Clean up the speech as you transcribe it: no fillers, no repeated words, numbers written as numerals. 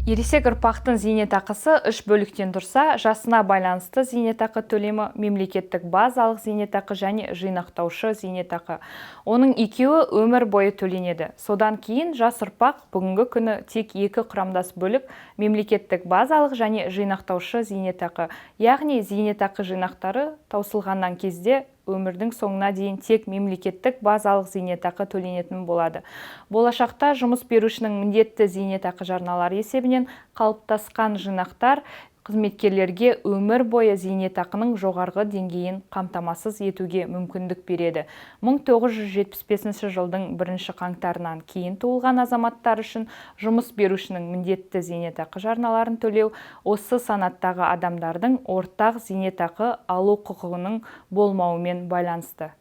Ересек ұрпақтың зейнетақысы 3 бөліктен тұрса, жасына байланысты зейнетақы төлемі, мемлекеттік базалық зейнетақы және жинақтаушы зейнетақы. Оның екеуі өмір бойы төленеді. Содан кейін жас ұрпақ бүгінгі күні тек екі құрамдас бөлік мемлекеттік базалық және жинақтаушы зейнетақы. Яғни зейнетақы жинақтары таусылғаннан кезде өмірдің соңына дейін тек мемлекеттік базалық зейнетақы төленетін болады. Болашақта жұмыс берушінің міндетті зейнетақы жарналары есебінен қалыптасқан жинақтар қызметкерлерге өмір бойы зейнетақының жоғарғы деңгейін қамтамасыз етуге мүмкіндік береді. 1975 жылдың 1 қаңтарынан кейін туылған азаматтар үшін жұмыс берушінің міндетті зейнетақы жарналарын төлеу осы санаттағы адамдардың ортақ зейнетақы алу құқығының болмауымен байланысты.